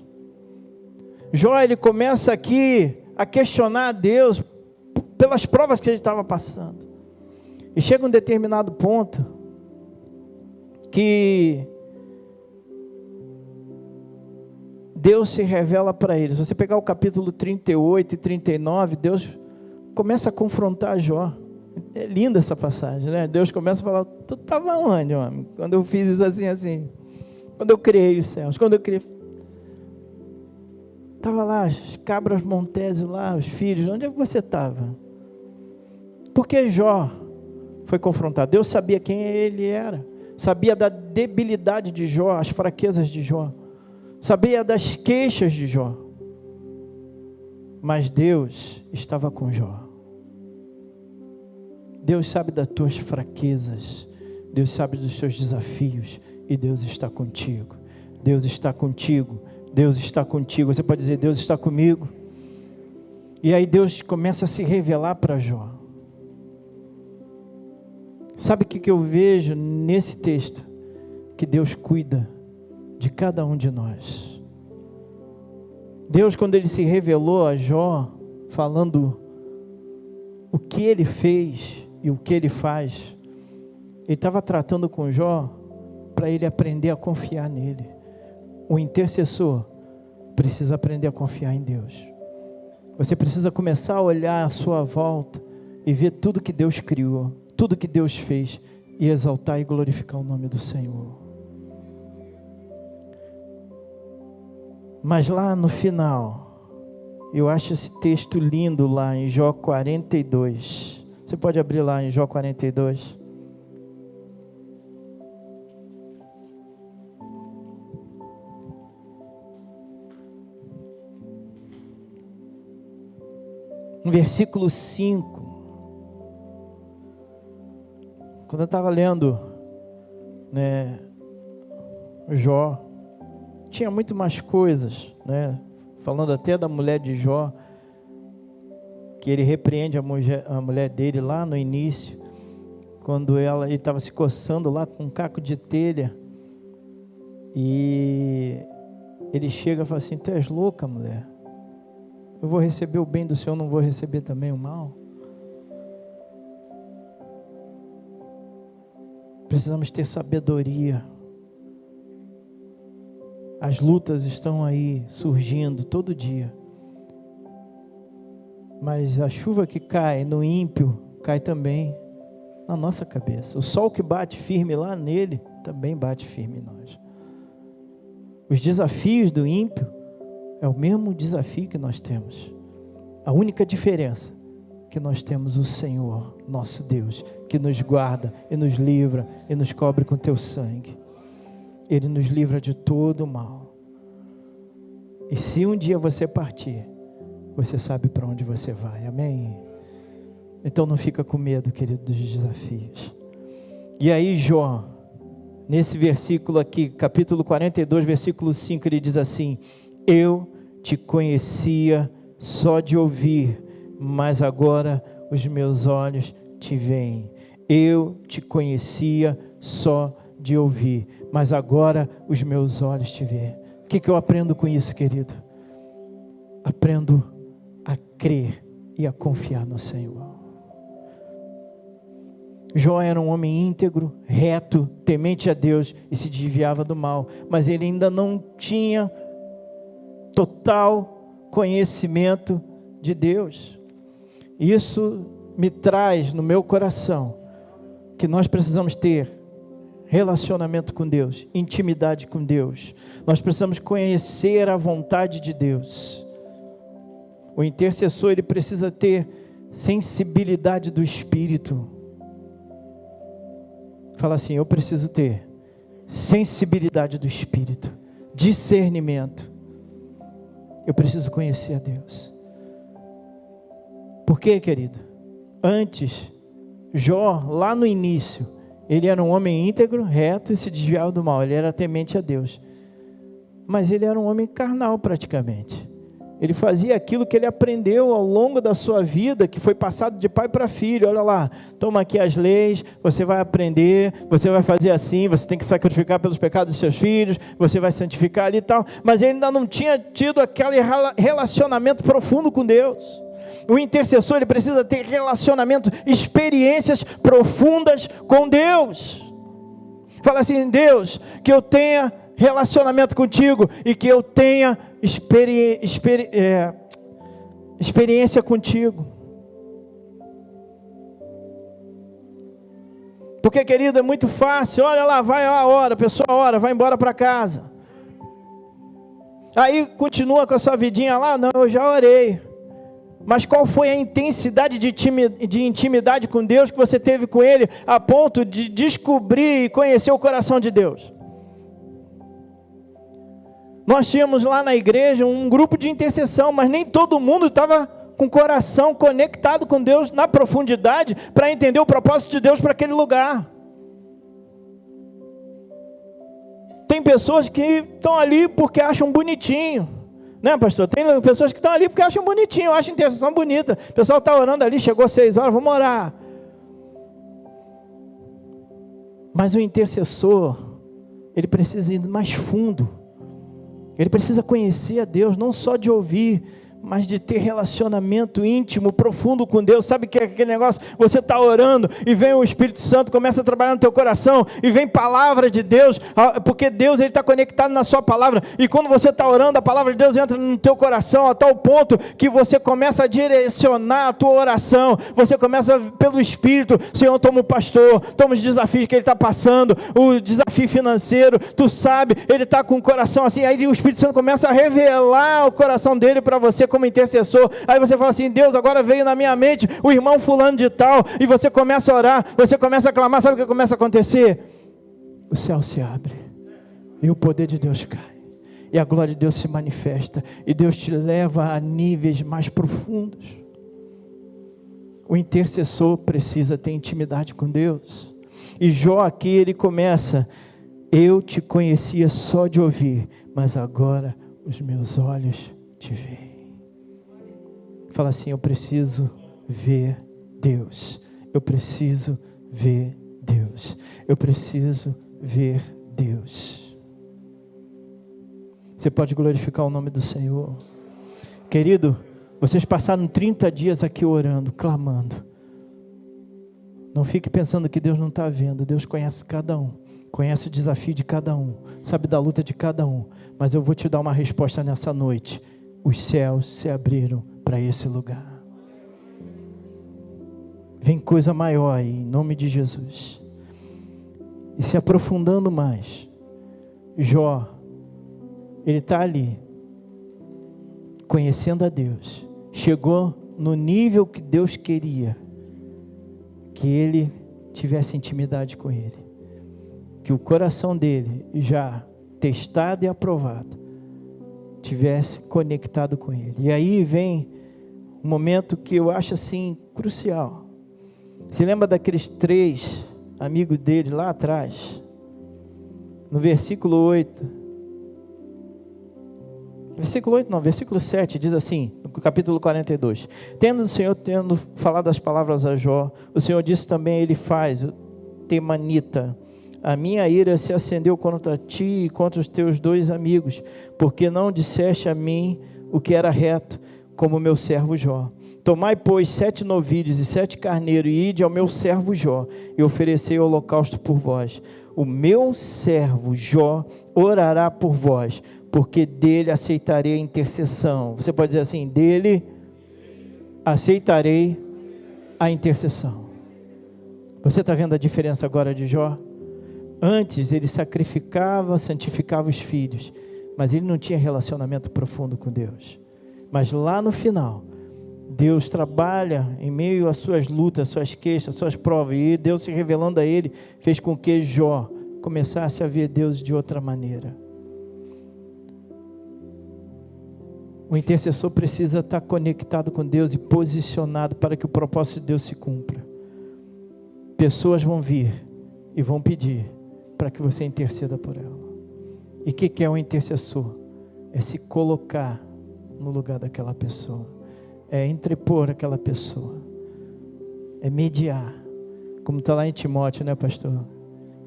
C: Jó, ele começa aqui a questionar a Deus pelas provas que ele estava passando. E chega um determinado ponto que Deus se revela para ele. Se você pegar o capítulo 38 e 39, Deus começa a confrontar Jó. É linda essa passagem, né? Deus começa a falar: tu estava onde, homem? Quando eu fiz isso assim. Quando eu criei os céus, quando eu criei... Estava lá, as cabras monteses lá, os filhos. Onde é que você estava? Porque Jó foi confrontado. Deus sabia quem ele era. Sabia da debilidade de Jó, as fraquezas de Jó. Sabia das queixas de Jó, mas Deus estava com Jó. Deus sabe das tuas fraquezas, Deus sabe dos teus desafios, e Deus está contigo. Deus está contigo, Deus está contigo. Você pode dizer: Deus está comigo. E aí Deus começa a se revelar para Jó. Sabe o que eu vejo nesse texto? Que Deus cuida de cada um de nós. Deus, quando Ele se revelou a Jó, falando o que Ele fez e o que Ele faz, Ele estava tratando com Jó para ele aprender a confiar nele. O intercessor precisa aprender a confiar em Deus. Você precisa começar a olhar à sua volta e ver tudo que Deus criou, tudo que Deus fez, e exaltar e glorificar o nome do Senhor. Mas lá no final, eu acho esse texto lindo lá em Jó 42. Você pode abrir lá em Jó 42. No versículo 5. Quando eu estava lendo, né, Jó, tinha muito mais coisas, né? Falando até da mulher de Jó, que ele repreende a mulher dele lá no início, quando ele estava se coçando lá com um caco de telha, e ele chega e fala assim: tu és louca, mulher, eu vou receber o bem do Senhor, não vou receber também o mal? Precisamos ter sabedoria. As lutas estão aí surgindo todo dia, mas a chuva que cai no ímpio cai também na nossa cabeça. O sol que bate firme lá nele também bate firme em nós. Os desafios do ímpio é o mesmo desafio que nós temos. A única diferença é que nós temos o Senhor, nosso Deus, que nos guarda e nos livra e nos cobre com teu sangue. Ele nos livra de todo o mal. E se um dia você partir, você sabe para onde você vai, amém? Então não fica com medo, querido, dos desafios. E aí Jó, nesse versículo aqui, capítulo 42, versículo 5, ele diz assim: eu te conhecia só de ouvir, mas agora os meus olhos te veem. Eu te conhecia só de ouvir, mas agora os meus olhos te veem. O que eu aprendo com isso, querido? Aprendo a crer e a confiar no Senhor. Jó era um homem íntegro, reto, temente a Deus e se desviava do mal, mas ele ainda não tinha total conhecimento de Deus. Isso me traz no meu coração que nós precisamos ter relacionamento com Deus, intimidade com Deus. Nós precisamos conhecer a vontade de Deus. O intercessor, ele precisa ter sensibilidade do Espírito. Fala assim: eu preciso ter sensibilidade do Espírito, discernimento. Eu preciso conhecer a Deus. Por quê, querido? Antes, Jó, lá no início, ele era um homem íntegro, reto e se desviava do mal. Ele era temente a Deus. Mas ele era um homem carnal praticamente. Ele fazia aquilo que ele aprendeu ao longo da sua vida, que foi passado de pai para filho. Olha lá, toma aqui as leis, você vai aprender, você vai fazer assim, você tem que sacrificar pelos pecados dos seus filhos, você vai santificar ali e tal. Mas ele ainda não tinha tido aquele relacionamento profundo com Deus. O intercessor, ele precisa ter relacionamento, experiências profundas com Deus. Fala assim: Deus, que eu tenha relacionamento contigo e que eu tenha experiência contigo. Porque, querido, é muito fácil. Olha lá, vai a hora, a pessoa ora, vai embora para casa. Aí continua com a sua vidinha lá. Não, eu já orei. Mas qual foi a intensidade de intimidade com Deus que você teve com Ele, a ponto de descobrir e conhecer o coração de Deus? Nós tínhamos lá na igreja um grupo de intercessão, mas nem todo mundo estava com o coração conectado com Deus na profundidade para entender o propósito de Deus para aquele lugar. Tem pessoas que estão ali porque acham bonitinho, né, pastor? Tem pessoas que estão ali porque acham bonitinho, acham intercessão bonita. O pessoal está orando ali, chegou 6 horas, vamos orar. Mas o intercessor, ele precisa ir mais fundo. Ele precisa conhecer a Deus, não só de ouvir, mas de ter relacionamento íntimo, profundo com Deus. Sabe que é aquele negócio, você está orando e vem o Espírito Santo, começa a trabalhar no teu coração, e vem palavra de Deus, porque Deus está conectado na sua palavra, e quando você está orando, a palavra de Deus entra no teu coração, a tal ponto que você começa a direcionar a tua oração, você começa pelo Espírito: Senhor, toma o pastor, toma os desafios que ele está passando, o desafio financeiro, tu sabe, ele está com o coração assim, aí o Espírito Santo começa a revelar o coração dele para você como intercessor. Aí você fala assim: Deus, agora veio na minha mente o irmão fulano de tal, e você começa a orar, você começa a clamar. Sabe o que começa a acontecer? O céu se abre, e o poder de Deus cai, e a glória de Deus se manifesta, e Deus te leva a níveis mais profundos. O intercessor precisa ter intimidade com Deus, e Jó aqui, ele começa: eu te conhecia só de ouvir, mas agora os meus olhos te veem. Fala assim: eu preciso ver Deus, eu preciso ver Deus, eu preciso ver Deus. Você pode glorificar o nome do Senhor. Querido, vocês passaram 30 dias aqui orando, clamando. Não fique pensando que Deus não está vendo. Deus conhece cada um, conhece o desafio de cada um, sabe da luta de cada um. Mas eu vou te dar uma resposta nessa noite: os céus se abriram para esse lugar. Vem coisa maior aí, em nome de Jesus. E se aprofundando mais, Jó, ele está ali, conhecendo a Deus, chegou no nível que Deus queria, que ele tivesse intimidade com ele, que o coração dele, já testado e aprovado, tivesse conectado com ele. E aí vem um momento que eu acho assim crucial. Se lembra daqueles 3 amigos dele lá atrás? No versículo 8, Versículo 8 não, versículo 7 diz assim, no capítulo 42. Tendo o Senhor falado as palavras a Jó, o Senhor disse também a Elifaz, o temanita: a minha ira se acendeu contra ti e contra os teus 2 amigos, porque não disseste a mim o que era reto, como meu servo Jó. Tomai, pois, 7 novilhos e 7 carneiros, e ide ao meu servo Jó, e oferecei holocausto por vós. O meu servo Jó orará por vós, porque dele aceitarei a intercessão. Você pode dizer assim: dele aceitarei a intercessão. Você está vendo a diferença agora de Jó? Antes ele sacrificava, santificava os filhos, mas ele não tinha relacionamento profundo com Deus. Mas lá no final, Deus trabalha em meio às suas lutas, suas queixas, suas provas, e Deus se revelando a ele, fez com que Jó começasse a ver Deus de outra maneira. O intercessor precisa estar conectado com Deus e posicionado para que o propósito de Deus se cumpra. Pessoas vão vir e vão pedir para que você interceda por ela. E o que é um intercessor? É se colocar no lugar daquela pessoa, é entrepor aquela pessoa, é mediar, como está lá em Timóteo, né, pastor?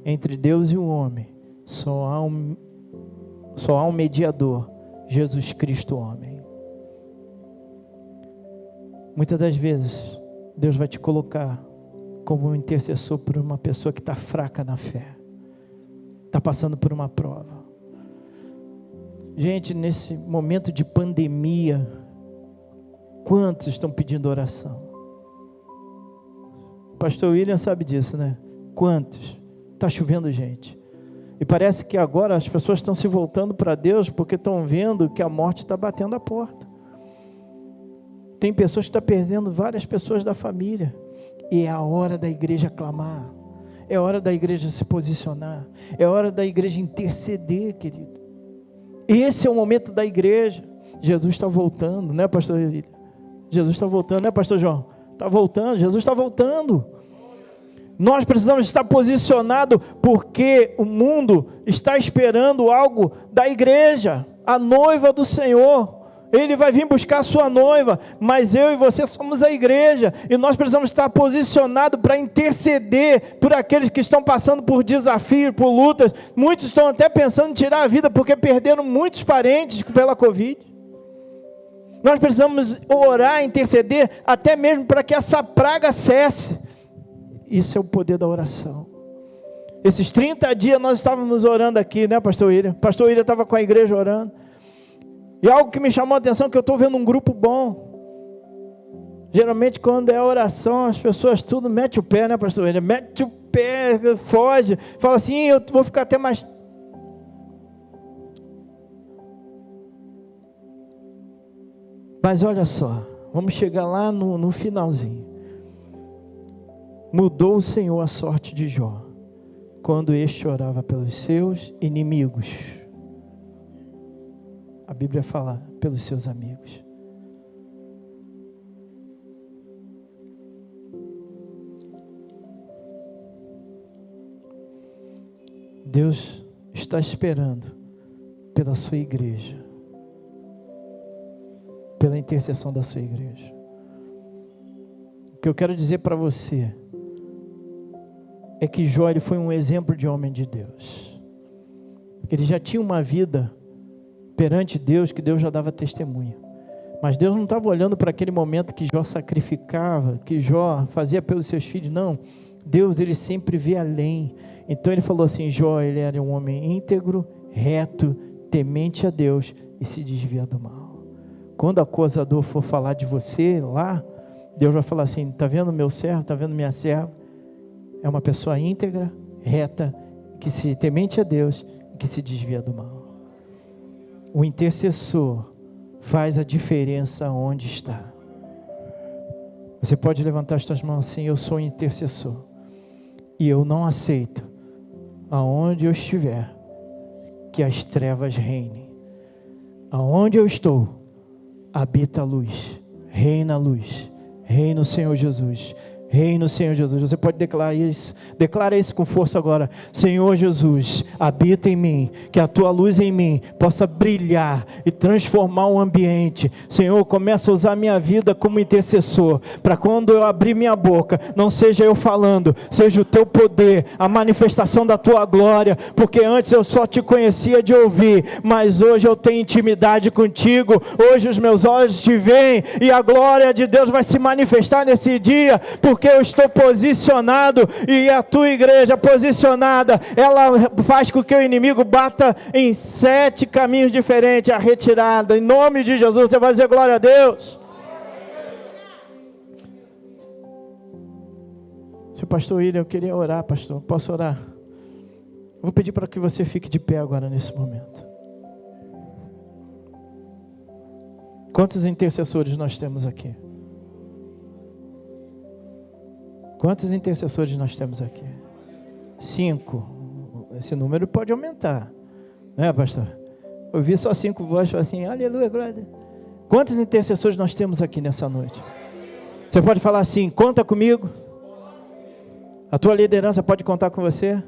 C: Entre Deus e o homem só há um mediador, Jesus Cristo homem. Muitas das vezes Deus vai te colocar como um intercessor por uma pessoa que está fraca na fé, está passando por uma prova. Gente, nesse momento de pandemia, quantos estão pedindo oração? Pastor William sabe disso, né? Quantos? Está chovendo gente. E parece que agora as pessoas estão se voltando para Deus porque estão vendo que a morte está batendo a porta. Tem pessoas que estão perdendo várias pessoas da família. E é a hora da igreja clamar. É hora da igreja se posicionar. É hora da igreja interceder, querido. Esse é o momento da igreja. Jesus está voltando, né, pastor William? Jesus está voltando, né, pastor João? Está voltando, Jesus está voltando. Nós precisamos estar posicionados, porque o mundo está esperando algo da igreja, a noiva do Senhor. Ele vai vir buscar a sua noiva, mas eu e você somos a igreja, e nós precisamos estar posicionados para interceder por aqueles que estão passando por desafios, por lutas. Muitos estão até pensando em tirar a vida, porque perderam muitos parentes pela Covid. Nós precisamos orar, interceder, até mesmo para que essa praga cesse. Isso é o poder da oração. Esses 30 dias nós estávamos orando aqui, né, pastor William? Pastor William estava com a igreja orando. E algo que me chamou a atenção, que eu estou vendo um grupo bom. Geralmente quando é oração, as pessoas tudo mete o pé, né, pastor William? Mete o pé, foge, fala assim: eu vou ficar até mais... Mas olha só, vamos chegar lá no finalzinho. Mudou o Senhor a sorte de Jó, quando este orava pelos seus inimigos. A Bíblia fala pelos seus amigos. Deus está esperando pela sua igreja, pela intercessão da sua igreja. O que eu quero dizer para você é que Jó, ele foi um exemplo de homem de Deus. Ele já tinha uma vida perante Deus, que Deus já dava testemunha. Mas Deus não estava olhando para aquele momento que Jó sacrificava, que Jó fazia pelos seus filhos. Não, Deus, ele sempre vê além. Então ele falou assim: Jó, ele era um homem íntegro, reto, temente a Deus e se desvia do mal. Quando o acusador for falar de você lá, Deus vai falar assim: está vendo meu servo, está vendo minha serva? É uma pessoa íntegra, reta, que se temente a Deus e que se desvia do mal. O intercessor faz a diferença onde está. Você pode levantar as suas mãos assim: eu sou intercessor, e eu não aceito, aonde eu estiver, que as trevas reinem. Aonde eu estou, habita a luz, reina o Senhor Jesus, Reina o Senhor Jesus. Você pode declarar isso. Declara isso com força agora. Senhor Jesus, habita em mim. Que a tua luz em mim possa brilhar e transformar o ambiente. Senhor, começa a usar minha vida como intercessor. Para quando eu abrir minha boca, não seja eu falando, seja o teu poder, a manifestação da tua glória. Porque antes eu só te conhecia de ouvir, mas hoje eu tenho intimidade contigo. Hoje os meus olhos te veem e a glória de Deus vai se manifestar nesse dia. Porque eu estou posicionado e a tua igreja posicionada, ela faz com que o inimigo bata em 7 caminhos diferentes, a retirada. Em nome de Jesus, você vai dizer glória a Deus. Se o pastor William, eu queria orar, pastor, posso orar? Vou pedir para que você fique de pé agora nesse momento. Quantos intercessores nós temos aqui? Quantos intercessores nós temos aqui? 5. Esse número pode aumentar. Não é, pastor? Eu vi só 5 vozes, falei assim, aleluia, glória a Deus. Quantos intercessores nós temos aqui nessa noite? Você pode falar assim, conta comigo. A tua liderança pode contar com você?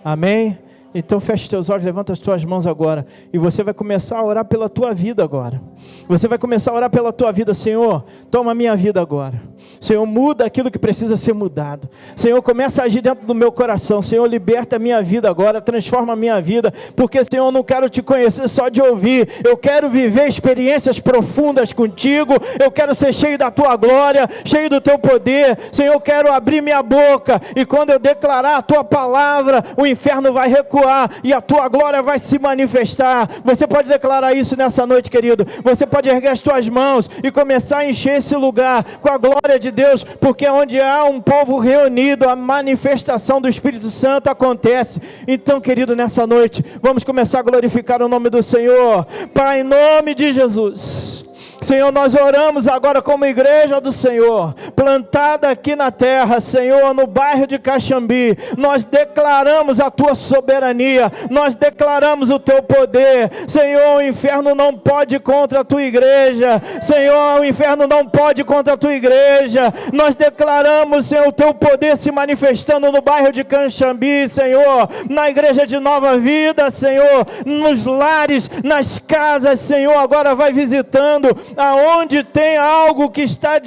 C: Amém? Então feche os teus olhos, levanta as tuas mãos agora. E você vai começar a orar pela tua vida agora. Você vai começar a orar pela tua vida. Senhor, toma a minha vida agora. Senhor, muda aquilo que precisa ser mudado. Senhor, começa a agir dentro do meu coração. Senhor, liberta a minha vida agora, transforma a minha vida. Porque, Senhor, eu não quero te conhecer só de ouvir. Eu quero viver experiências profundas contigo. Eu quero ser cheio da tua glória, cheio do teu poder. Senhor, eu quero abrir minha boca. E quando eu declarar a tua palavra, o inferno vai recuar e a tua glória vai se manifestar. Você pode declarar isso nessa noite, querido. Você pode erguer as tuas mãos e começar a encher esse lugar com a glória de Deus, porque onde há um povo reunido, a manifestação do Espírito Santo acontece. Então, querido, nessa noite, vamos começar a glorificar o nome do Senhor. Pai, em nome de Jesus, Senhor, nós oramos agora como igreja do Senhor, plantada aqui na terra, Senhor, no bairro de Caxambi. Nós declaramos a tua soberania, nós declaramos o teu poder. Senhor, o inferno não pode contra a tua igreja. Senhor, o inferno não pode contra a tua igreja. Nós declaramos, Senhor, o teu poder se manifestando no bairro de Caxambi, Senhor, na igreja de Nova Vida, Senhor, nos lares, nas casas, Senhor, agora vai visitando. Aonde tem algo que está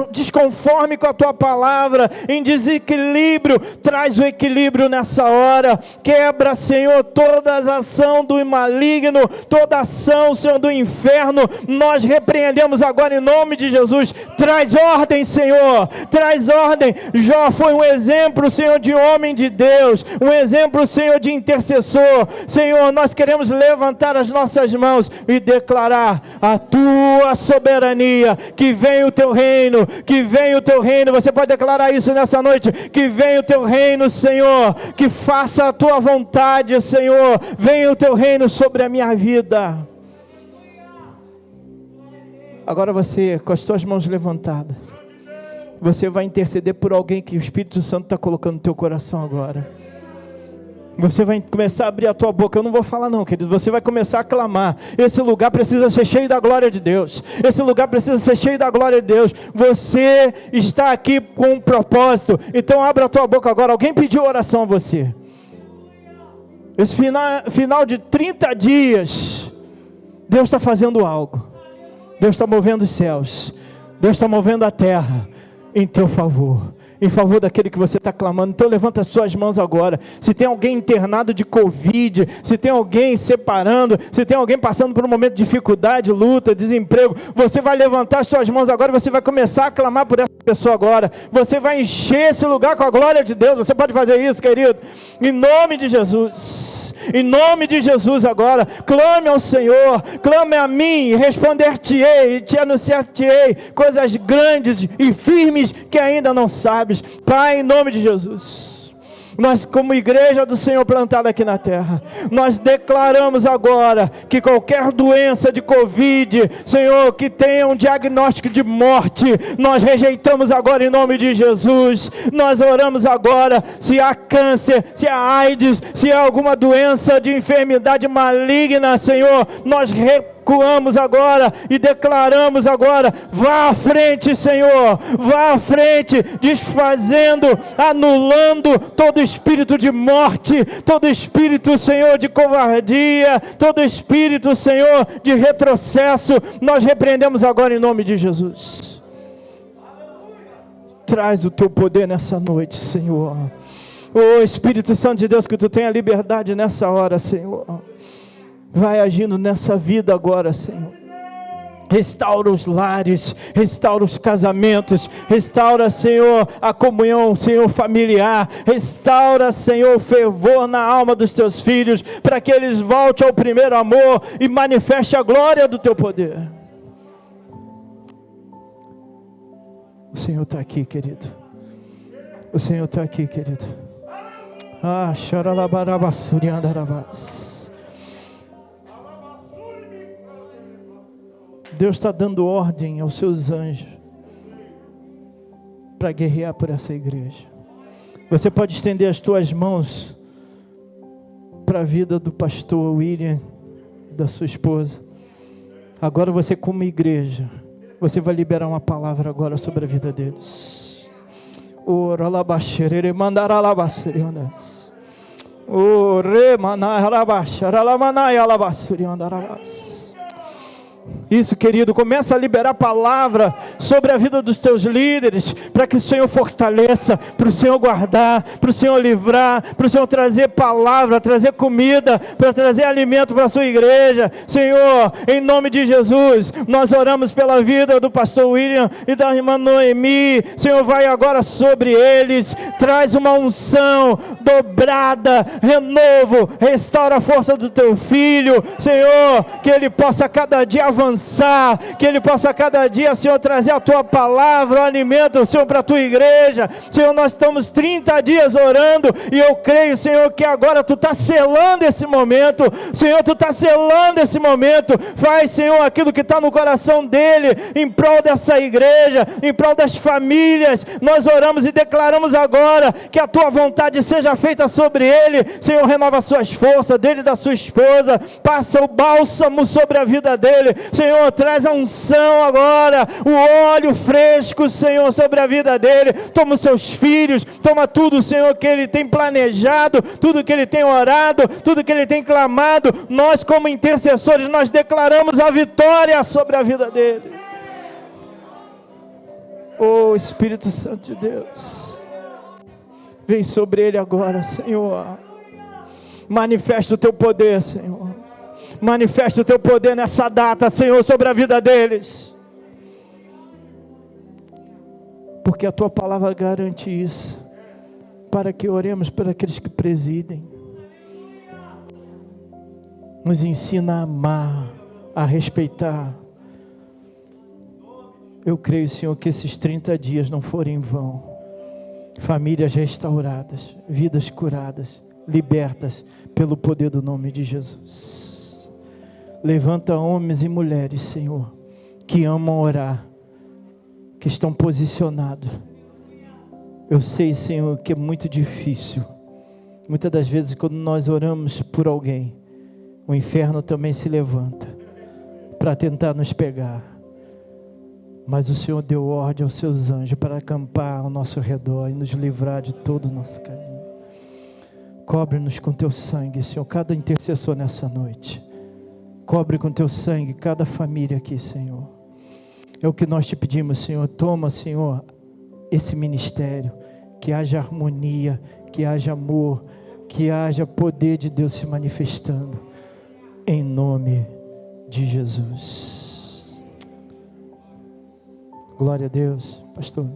C: desconforme com a tua palavra, em desequilíbrio, traz o equilíbrio nessa hora. Quebra, Senhor, toda a ação do maligno, toda a ação, Senhor, do inferno. Nós repreendemos agora em nome de Jesus. Traz ordem, Senhor, traz ordem. Jó foi um exemplo, Senhor, de homem de Deus, um exemplo, Senhor, de intercessor. Senhor, nós queremos levantar as nossas mãos e declarar a tua soberania, que venha o teu reino, que venha o teu reino. Você pode declarar isso nessa noite, que venha o teu reino, Senhor, que faça a tua vontade, Senhor, venha o teu reino sobre a minha vida. Agora você, com as tuas mãos levantadas, você vai interceder por alguém que o Espírito Santo está colocando no teu coração agora. Você vai começar a abrir a tua boca. Eu não vou falar não, querido. Você vai começar a clamar. Esse lugar precisa ser cheio da glória de Deus. Esse lugar precisa ser cheio da glória de Deus. Você está aqui com um propósito. Então abra a tua boca agora. Alguém pediu oração a você. Esse final de 30 dias, Deus está fazendo algo. Deus está movendo os céus. Deus está movendo a terra em teu favor, em favor daquele que você está clamando. Então levanta as suas mãos agora. Se tem alguém internado de Covid, se tem alguém separando, se tem alguém passando por um momento de dificuldade, luta, desemprego, você vai levantar as suas mãos agora e você vai começar a clamar por essa pessoa agora. Você vai encher esse lugar com a glória de Deus. Você pode fazer isso, querido, em nome de Jesus. Em nome de Jesus agora, clame ao Senhor, clame a mim, e responder-te-ei, e te anunciar-te-ei coisas grandes e firmes que ainda não sabes. Pai, em nome de Jesus, nós como igreja do Senhor plantada aqui na terra, nós declaramos agora que qualquer doença de Covid, Senhor, que tenha um diagnóstico de morte, nós rejeitamos agora em nome de Jesus. Nós oramos agora, se há câncer, se há AIDS, se há alguma doença de enfermidade maligna, Senhor, nós recuamos agora e declaramos agora: vá à frente, Senhor, vá à frente, desfazendo, anulando todo espírito de morte, todo espírito, Senhor, de covardia, todo espírito, Senhor, de retrocesso. Nós repreendemos agora em nome de Jesus. Traz o teu poder nessa noite, Senhor. Oh, Espírito Santo de Deus, que tu tenha liberdade nessa hora, Senhor. Vai agindo nessa vida agora, Senhor. Restaura os lares, restaura os casamentos, restaura, Senhor, a comunhão, Senhor, familiar. Restaura, Senhor, o fervor na alma dos teus filhos, para que eles voltem ao primeiro amor e manifeste a glória do teu poder. O Senhor está aqui, querido. O Senhor está aqui, querido. Ah, xaralabarabasuriandarabas. Deus está dando ordem aos seus anjos para guerrear por essa igreja. Você pode estender as tuas mãos para a vida do pastor William, da sua esposa. Agora você, como igreja, você vai liberar uma palavra agora sobre a vida deles. Ora labaxerere mandaralabasuriandas. Ore manaralabaxaralamanaialabasuriandarabas. Isso, querido, começa a liberar a palavra sobre a vida dos teus líderes, para que o Senhor fortaleça, para o Senhor guardar, para o Senhor livrar, para o Senhor trazer palavra, trazer comida, para trazer alimento para a sua igreja. Senhor, em nome de Jesus, nós oramos pela vida do pastor William e da irmã Noemi. Senhor, vai agora sobre eles, traz uma unção dobrada, renovo, restaura a força do teu filho, Senhor, que ele possa cada dia avançar, que ele possa cada dia, Senhor, trazer a tua palavra, o alimento, Senhor, para a tua igreja. Senhor, nós estamos 30 dias orando, e eu creio, Senhor, que agora tu está selando esse momento. Senhor, tu está selando esse momento. Faz, Senhor, aquilo que está no coração dele, em prol dessa igreja, em prol das famílias. Nós oramos e declaramos agora que a tua vontade seja feita sobre ele. Senhor, renova as suas forças, dele e da sua esposa, passa o bálsamo sobre a vida dele. Senhor, traz a unção agora, o óleo fresco, Senhor, sobre a vida dele. Toma os seus filhos, toma tudo, Senhor, que ele tem planejado, tudo que ele tem orado, tudo que ele tem clamado. Nós, como intercessores, nós declaramos a vitória sobre a vida dele. Oh, Espírito Santo de Deus, vem sobre ele agora, Senhor. Manifesta o teu poder, Senhor. Manifesta o teu poder nessa data, Senhor, sobre a vida deles. Porque a tua palavra garante isso, para que oremos por aqueles que presidem. Nos ensina a amar, a respeitar. Eu creio, Senhor, que esses 30 dias não forem em vão. Famílias restauradas, vidas curadas, libertas pelo poder do nome de Jesus. Levanta homens e mulheres, Senhor, que amam orar, que estão posicionados. Eu sei, Senhor, que é muito difícil. Muitas das vezes, quando nós oramos por alguém, o inferno também se levanta para tentar nos pegar. Mas o Senhor deu ordem aos seus anjos para acampar ao nosso redor e nos livrar de todo o nosso caminho. Cobre-nos com teu sangue, Senhor, cada intercessor nessa noite. Cobre com teu sangue cada família aqui, Senhor. É o que nós te pedimos, Senhor. Toma, Senhor, esse ministério. Que haja harmonia, que haja amor, que haja poder de Deus se manifestando. Em nome de Jesus. Glória a Deus, pastor.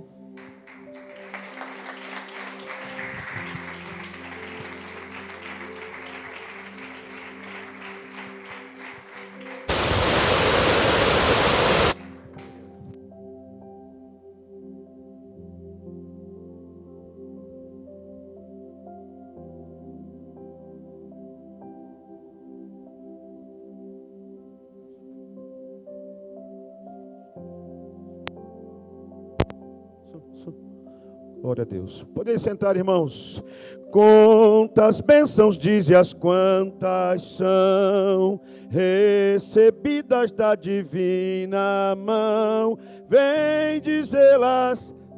D: Glória a Deus. Podem sentar, irmãos. Quantas bênçãos dize-as, quantas são recebidas da divina mão, vem dizê-las